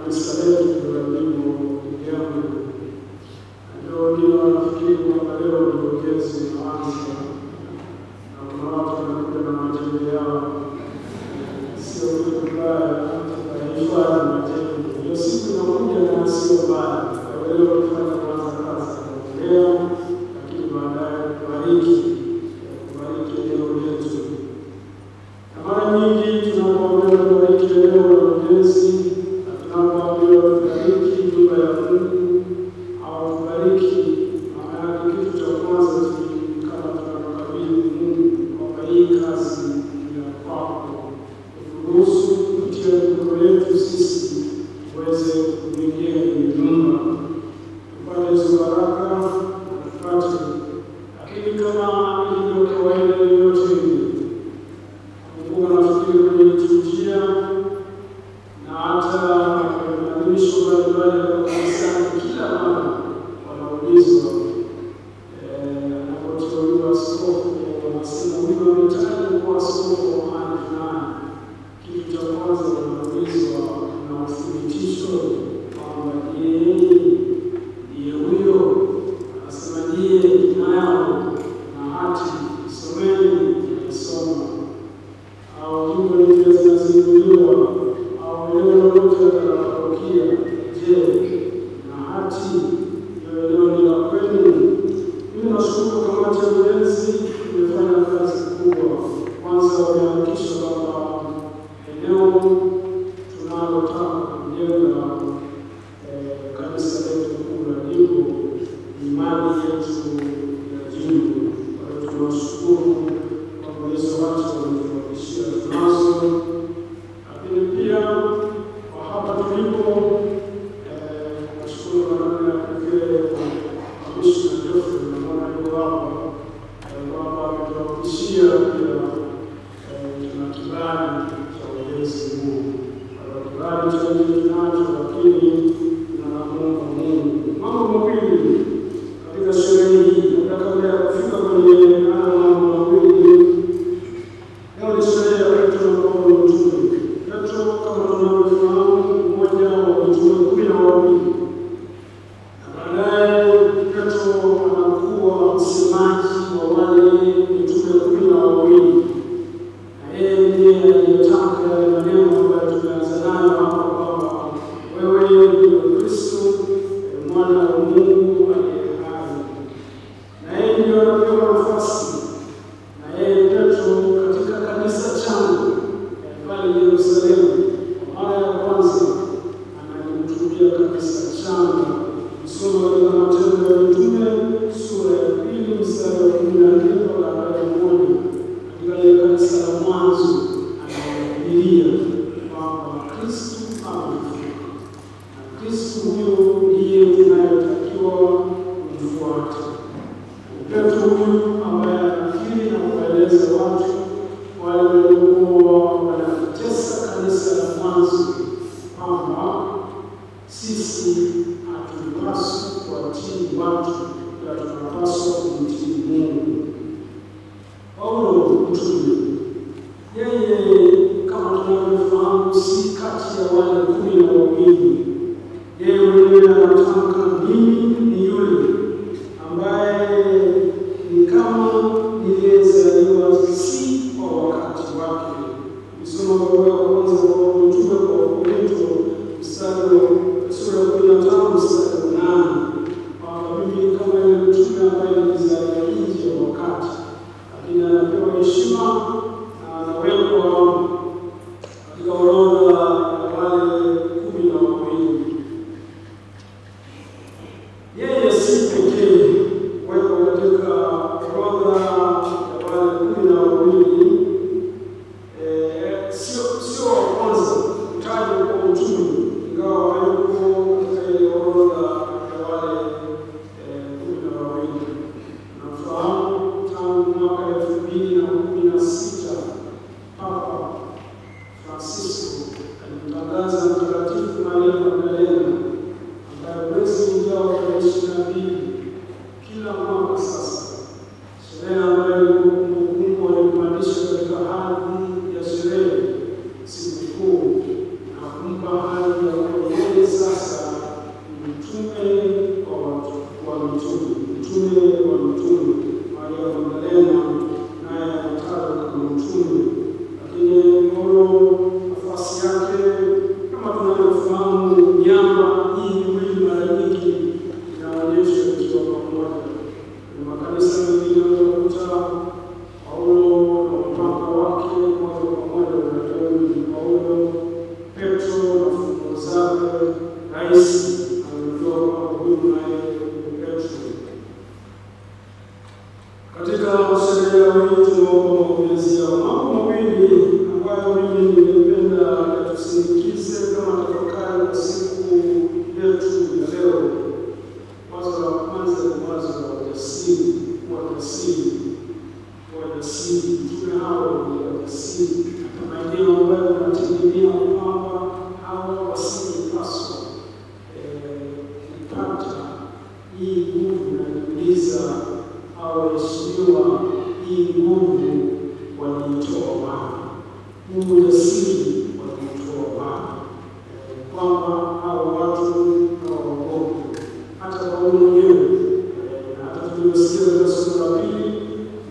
kanisa letu la jimbo yangu. Ndio nafikiri kwamba leo ndio kesi inaanza, na kuna watu wanakuja na majembe yao, sio kitu mbaya, taifa na majembe. Hiyo siku inakuja na sio mbaya, kwa hiyo tufanye kwanza kazi leo, lakini baadaye kubariki eneo letu. Mara nyingi tunapoambiwa tubariki eneo la ujenzi, tunapoambiwa tubariki nyumba ya Mungu au tubariki, maana yake kitu cha kwanza kama tunamkabidhi Mungu kwamba hii kazi ya kwako, turuhusu kupitia mikono yetu sisi uweze kuingia kwenye nyumba, tupate hizo baraka na tupate. Lakini kama ilivyo kawaida yoyote ile, Mungu anafikiri kwenye liturujia na hata kwenye maadhimisho mbalimbali ya kanisani, kila mara wanaulizwa anapoteuliwa askofu, wanasema huyu anahitaji kuwa askofu wa mahali fulani. Kitu cha kwanza wanaulizwa na uthibitisho kwamba ndiye huyo. Anasema ndiye, nayo na hati someni, naisoma au jimbo lile zinazinduliwa au eneo lolote la parokia. Je, na hati hiyo eneo ni la kwenu? Mimi nashukuru kamati ya ujenzi imefanya kazi kubwa. Kwanza wamehakikisha kwamba eneo tunalotaka kujenga kanisa letu kuu la jimbo ni mali yetu ya jimbo. Kwa hiyo tunawashukuru kwa hizo watu walituhakikishia tunazo. Lakini pia kwa hapa tulipo, nashukuru kwa namna ya pekee Kamishna Geoffrey na mwana yuko hapa, kwamba ametuhakikishia pia tuna kibali cha ujenzi huu. Kibali cha ujenzi tunacho, lakini tunamuomba Mungu mambo mawili katika sherehe hii. Kabla ya kufika kwenye mambo mawili, leo ni sherehe ya Petro na Paulo mtume. Petro kama tunavyofahamu, mmoja wa mitume 12, na baadaye Petro anakuwa msemaji wa wale mitume 12, na yeye ndiye aliyetamka yale maneno ambayo tumeanza nayo hapa kwamba wewe ni Kristo, mwana wa Mungu aliye hai. Na yeye ndiye anapewa nafasi, na yeye Petro katika kanisa changu pale Yerusalemu kwa mara ya kwanza anahutubia kanisa changu. Kusoma katika Matendo ya Mitume sura ya 2 mstari wa 14 mpaka 41, katika ile kanisa la mwanzo anawahubiria kwamba Kristo amefufuka, na Kristo huyo ndiye tunayotakiwa kumfuata. Petro huyu ambaye anakiri na kueleza watu wale waliokuwa wanatesa kanisa la mwanzo kwamba sisi hatupaswi kuwatii watu, ila tunapaswa kumtii Mungu. Paulo mtume, yeye kama tunavyofahamu, si kati ya wale 12. Yeye mwenyewe anatamka, mimi ni yule ambaye ni kama niliyezaliwa si kwa wakati wake. Ukisoma barua ya kwanza kwa mtume kwa Wakorintho sura ya 15 mstari wa 8, kwamba mimi ni kama yule mtume ambaye nilizaliwa nje ya wakati, lakini anapewa heshima na anawekwa katika orodha ya wale rais amejua kwamba huyu naye ni Petro. Katika sherehe hii tunaomba maombezi ya mambo mawili ambayo mimi ningependa yatusindikize kama tafakari kwa siku yetu ya leo. Wazo la kwanza ni wazo la ujasiri, wajasiri. Mtume hao ni wajasiri katika maeneo ambayo wanategemea kwamba hawa wasingepaswa kupata hii nguvu, na kuuliza hao waheshimiwa, hii nguvu waliitoa wapi? Nguvu ujasiri waliitoa wapi? Kwamba hao watu hawaogopi hata kwa mwenyewe, na hata tuliosikia katika somo la pili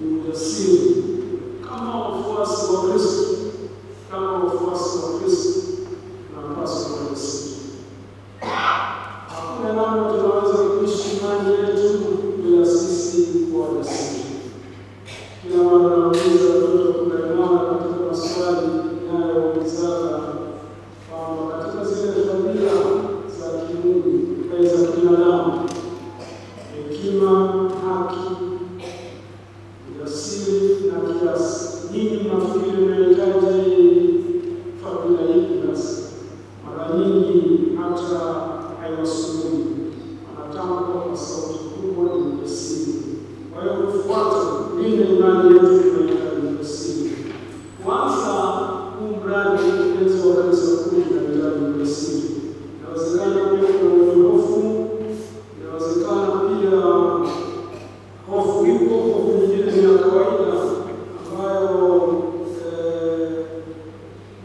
ni ujasiri kama wafuasi wa Kristo. Kama wafuasi wa Kristo tunapaswa kuwa jasiri. Hakuna namna tunaweza kuishi imani yetu bila sisi kuwa jasiri. Kila mara nauliza watoto kunaimana katika maswali yanayoulizana kwamba katika zile familia za kimungu za kibinadamu, hekima, haki, ujasiri na kiasi, nini mnafikiri mnahitaji familia hii kiasi? Mara nyingi hata haiwasumbui, wanatamka kwa sauti kubwa ni ujasiri. Kwa hiyo kufuata vile imani yetu tunahitaji ujasiri. Kwanza huu mradi ujenzi wa kanisa kuu tunahitaji ujasiri. Inawezekana pia kuna hofu, inawezekana pia hofu ipo, hofu nyingine ni ya kawaida ambayo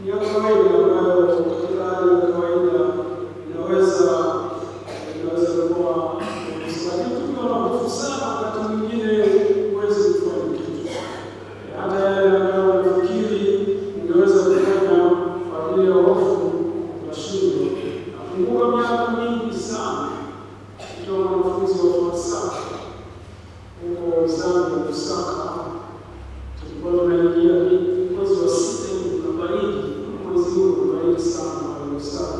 ni ya kawaida ambayo katika hali ya kawaida inaweza kuwa lakini tukiwa na hofu sana, wakati mwingine huwezi kufanya kitu. Hata yale ambayo unafikiri ungeweza kufanya kwa ajili ya hofu unashindwa. Nakumbuka miaka mingi sana nikiwa mwanafunzi wa falsafa huko Zambia, Lusaka, tulikuwa tunaingia mwezi wa 6 na baridi, mwezi huu baridi sana wa Lusaka,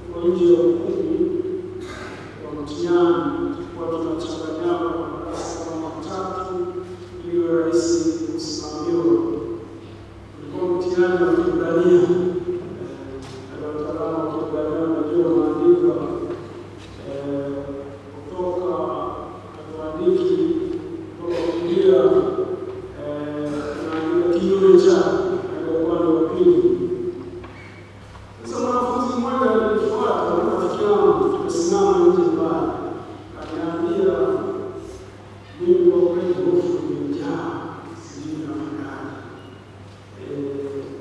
huko nje ya ukumbi wa mtihani. Tulikuwa tunachanganyana kwa darasa kama 3 ili rahisi kusimamiwa. Ulikuwa mtihani wa Kiebrania, wataalamu wa Kiebrania wanajua maandiko kutoka hatuandiki kutoka Biblia na kinyume chake kwa upande wa pili. Sasa mwanafunzi mmoja alifuata rafiki yangu, tumesimama nje pale, akaniambia mimi kwa kweli hofu imejaa, sijui nafanyaje.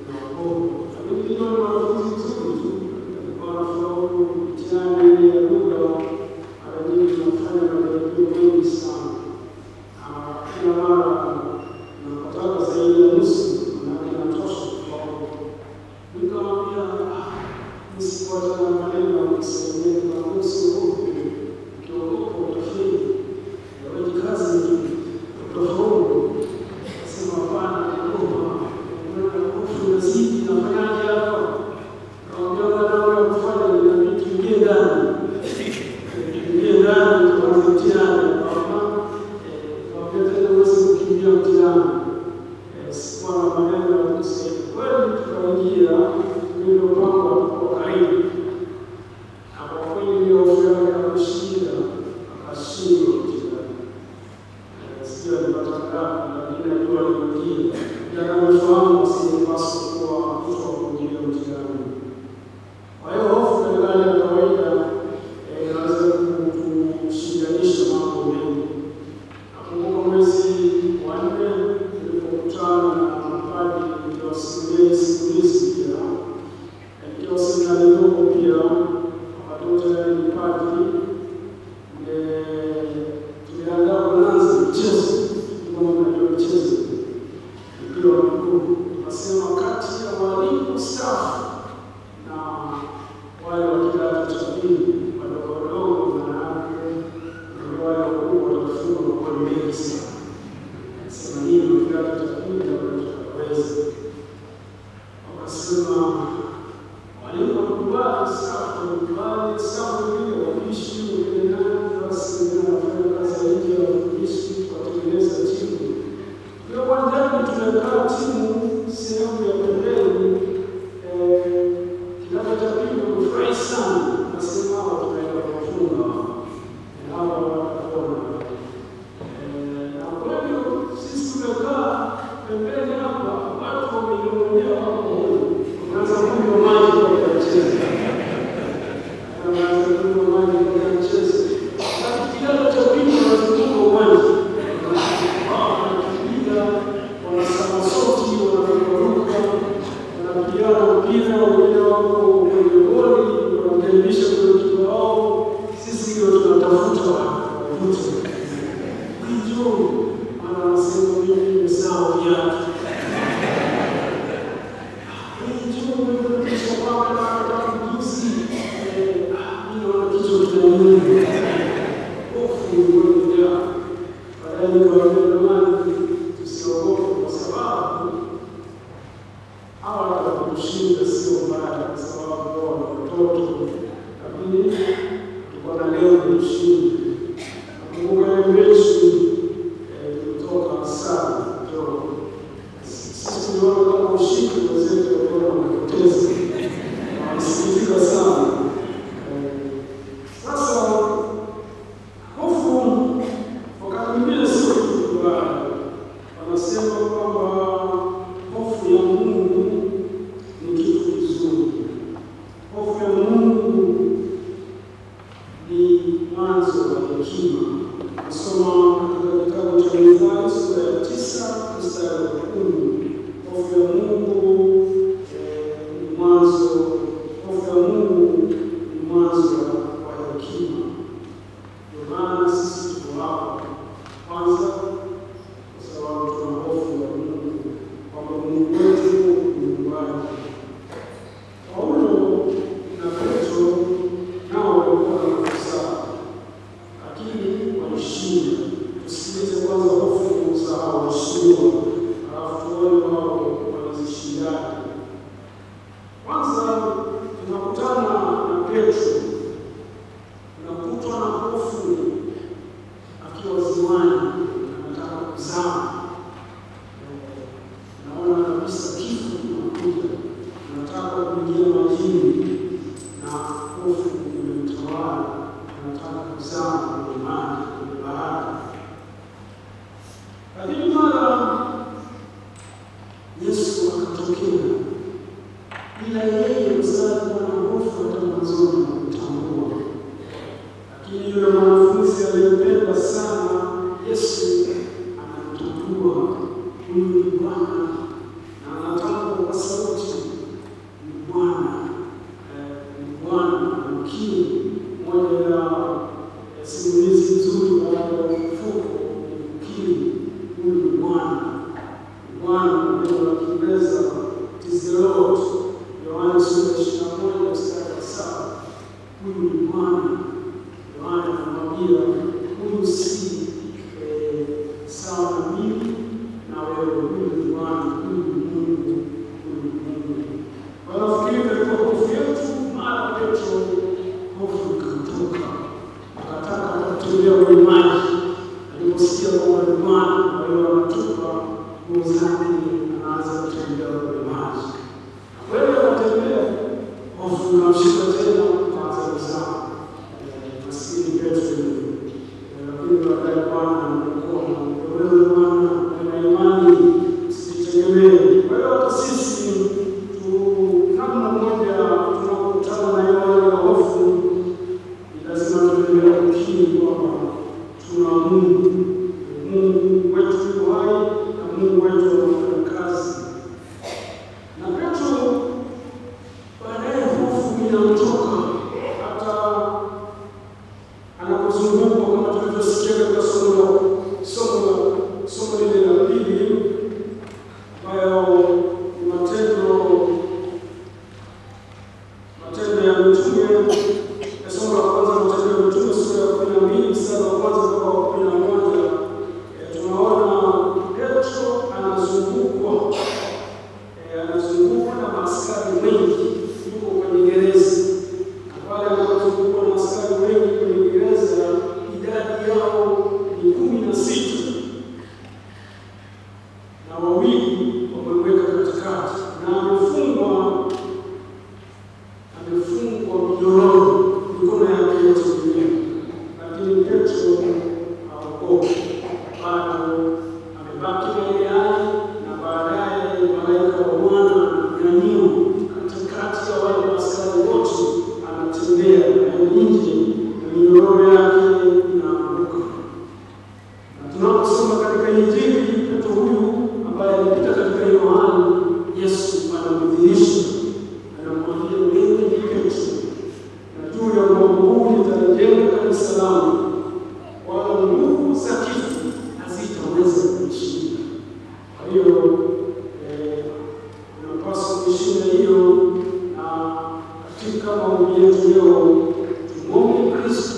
Naogopa. Lakini ndio mwanafunzi mzuri tu, alikuwa anafaulu mtihani ya lugha, mara nyingi tunafanya majaribio mengi sana. Kila mara napataka zaidi ya nusu, manake natosha kufaulu. Nikamwambia nisipata na maneno ya kusemea na nusu huku, ukiogopa utafeli, wajikazi utafaulu. Sema hapana, naogopa, hofu inazidi, nafanyaje hapa? Naongea namna ya kufanya, inabidi tuingie ndani, tuanze mtihani. Kwa tena uweze kukimbia mtihani, sikuwa na maneno ya kusema. Kweli tukaingia ndio mambo kwa karibu, na kwa kweli ndio hofu yake akashinda mtihani. Sio alipata ngapi, lakini najua aliingia. Ndio anafahamu asiyepaswa kuwa mtu wa kuingia mtihani. Kwa hiyo hofu katika hali ya kawaida inaweza kushindanisha mambo mengi. Nakumbuka mwezi wa 4 tulipokutana na mapadri nikiwasimulia simulizi pia, nikiwa seminari ndogo pia, wakati wote ni padri, tuliandaa kuanza mchezo, kama mnajua mchezo mpira wa miguu. Tukasema kati ya walimu staff na wale wa kidato cha pili wadogo, manake ndio wale wakubwa watafunga magoli mengi sana. Sema nini wa kidato cha pili wataweza? Wakasema walimu wakubali, staff wakubali, Mungu. Hofu ilikuwa baadaye nikawaambia jamani, tusiogope kwa sababu hawa watakushinda sio mbaya, kwa sababu wao ni watoto, lakini tulikuwa na leo kushinda. Nakumbuka mechi kutoka sana ndio sisi tuliona kama ushindi wenzetu walikuwa wamepoteza, wanasikitika sana. Sasa hofu wakati mwingine sio kitu kibaya. Wanasema kwamba hofu ya Mungu ni kitu kizuri. Hofu ya Mungu ni mwanzo wa hekima. Nasoma katika kitabu cha Mithali sura ya 9 mstari wa 10. Hofu ya Mungu ni mwanzo. Hofu ya Mungu ni mwanzo wa hekima. Ndio maana sisi tuko hapa kwanza, kwa sababu tuna hofu ya Mungu, kwamba Mungu wetu ni Mungu wake. Paulo na Petro nao walikuwa na fursa, lakini walishinda. Tusikilize kwanza hofu za hao washindwa, alafu tuone wao walizishindaje. Kwanza tunakutana na Petro, tunakutwa na hofu akiwa ziwani, anataka kuzama. Naona kabisa kifo kinakuja, anataka kuingia majini na hofu imemtawala, anataka kuzama kwenye maji, kwenye bahari. Lakini mara Yesu akatokea, bila yeye mzazi na hofu hata mwanzoni kutambua. Lakini yule mwanafunzi aliyempenda sana Yesu anamtambua, huyu ni Bwana, na anatamka kwa sauti, ni Bwana, ni Bwana. Mkini moja ya simulizi nzuri baada ya ufufuko ni kukiri, huyu ni Bwana. Bwana ndio la Kiingereza is the Lord. Yohana sura 21 mstari wa 7. Huyu ni Bwana. Yohana anamwambia huyu si sawa na mimi na wewe, huyu ni Bwana, huyu ni Mungu, huyu ni Mungu. Wanafikiri katika hofu yetu, mara Petro hofu ikatoka, akataka kutembea kwenye maji. Aliposikia kwamba ni Bwana, kwa hiyo anatupa nguo zake, anaanza kutembea kwenye maji. Wewe unatembea, hofu inamshika tena, anaanza kuzama. Maskini Petro, lakini baadaye Bwana anamuokoa, wewe Bwana, una imani, usitegemee. Kwa hiyo hata sisi namna moja tunapokutana na hiyo hofu, ni lazima tuendelee kukiri kwamba tuna Mungu. Mungu wetu yuko hai na Mungu wetu anafanya kazi. Na Petro baadaye hofu inamtoka, hata anapozungukwa kama tulivyosikia katika somo lile la pili, ambayo ni Matendo ya Mitume. Somo la kwanza, Matendo ya Mitume sura ya 12 mstari wa kwanza mpaka wa 11. Tunaona Petro anazungukwa na maaskari wengi, yuko kwenye gereza. Pale anazungukwa na maaskari wengi kwenye gereza, idadi yao ni 16, na wawili wameweka katikati, na amefungwa minyororo mikono yake yote miwili. Lakini Petro haogopi, bado amebaki na ile hali. Na baadaye malaika wa Bwana ananyanyua katikati ya wale askari wote, anatembea nje na minyororo yake inaanguka. Na tunaposoma katika Injili, Petro huyu ambaye alipita katika hiyo hali, Yesu anamdhihirisha, anamwambia wewe ni Petro, na juu ya mwamba huu nitalijenga kanisa langu, wala nguvu za kifo hazitaweza kunishinda. Kwa hiyo unapaswa kushinda hiyo. Na katika maombi yetu leo tumwombe Kristo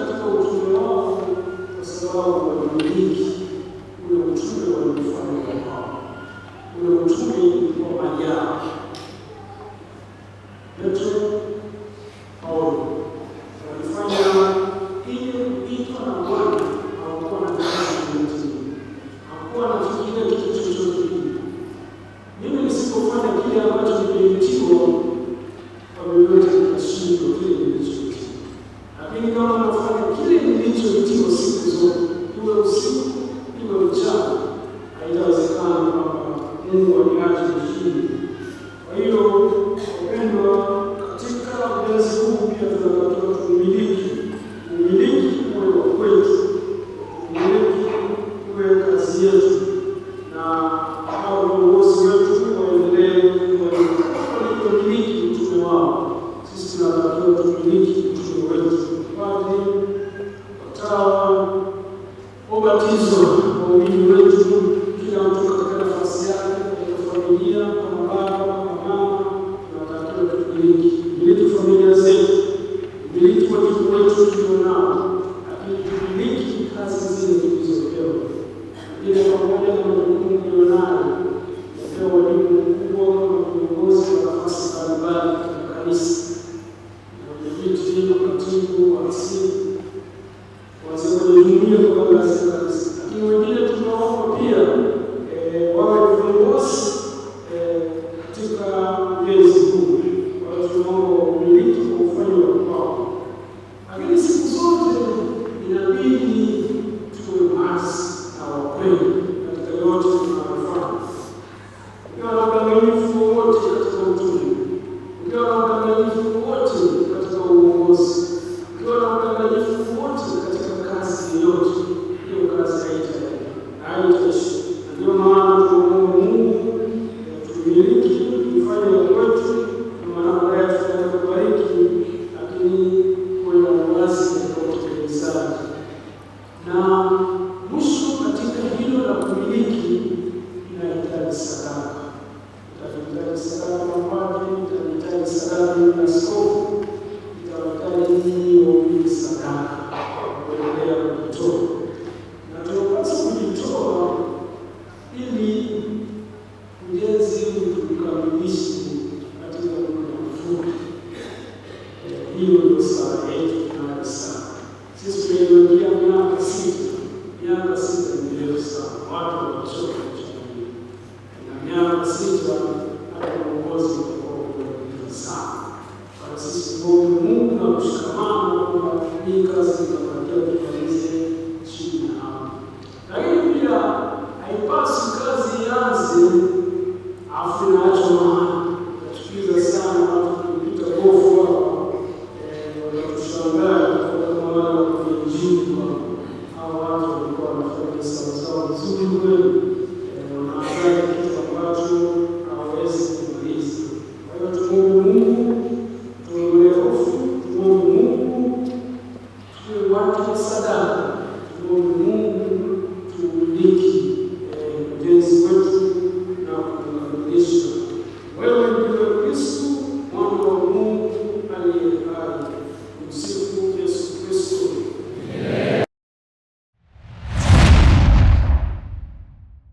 katika utume wao kwa sababu walimiliki ule utume waliofanya wao, ule utume wa mali yao. Petro, Paulo walifanya ile kuitwa na Bwana, hawakuwa na kazi nyingine, hawakuwa na kingine kitu chochote kile. Mimi nisipofanya kile ambacho nimeitiwa, kwa vyovyote nikashindwa kile nilichoitiwa. Lakini kama nafanya kile nilichoitiwa siku zote, iwe usiku iwe mchana, haitawezekana kwamba Mungu aniache nishinde. Kwa hiyo wapendwa, katika ujenzi huu pia tunatakiwa tumiliki. Umiliki uwe wa kwetu, umiliki uwe kazi yetu, na hao viongozi wetu waendelee kumiliki utume wao. Sisi tunatakiwa tumiliki utume wetu. Padri, watawa, ubatizo, waumini wetu, kila mtu katika nafasi yake, katika familia, kama baba, kama mama, tunatakiwa tumiliki familia zetu, tumiliki wajibu wetu tulionao, lakini tumiliki kazi zile tulizopewa. Ile pamoja na majukumu tulionayo, tumepewa wajibu mkubwa kama viongozi wa nafasi mbalimbali katika kanisa, viti, makatibu, wasifu, wazee wa jumuiya kwa ngazi ya kanisa. Lakini wengine tunaomba pia wawe viongozi katika ujenzi huu. Kwa hiyo tunaomba umiliki kwa ufanye wao. Lakini siku zote inabidi tuwe wazi na wakweli katika yote tunayofanya. Ukiwa na udanganyifu wowote katika utume, ukiwa na udanganyifu wowote katika uongozi, ukiwa na udanganyifu wowote katika kazi yoyote, hiyo kazi haitaishi. Ndio maana tunaomba Mungu tumiliki, tufanye kwetu, na maana baadaye tutakubariki, lakini kuwe na uwazi katika utekelezaji. Na mwisho katika hilo la kumiliki, inahitaji sadaka. Itahitaji sadaka ya mapadri, itahitaji sadaka ya askofu, itahitaji nyinyi waumini sadaka kuendelea kujitoa. Na tunapaswa kujitoa ili ujenzi huu tukamilishe katika muda mfupi. Hiyo ndio sala yetu tunayosali. Sisi tumeingia miaka 6. Miaka 6 ni mirefu sana. Watu wanachoka kuchangia. Na miaka 6 hata uongozi utakuwa mrefu sana. Kwa sisi tuombe Mungu na kushikamana kwamba hii kazi itabakia tumalize chini na hapo. Lakini pia haipasi kazi ianze afu inaacha mahali. Nachukiza sana watu kupita hofu hapa. Wanatushangaa kama wale wa kwenye jimbo. Hao watu walikuwa wanafanya sawasawa vizuri kweli. Wanaanza kitu ambacho hawawezi kumaliza. Kwa hiyo tumuombe Mungu, tuombe hofu, tumuombe Mungu, tuwe watu wa sadaka, tumuombe Mungu tumiliki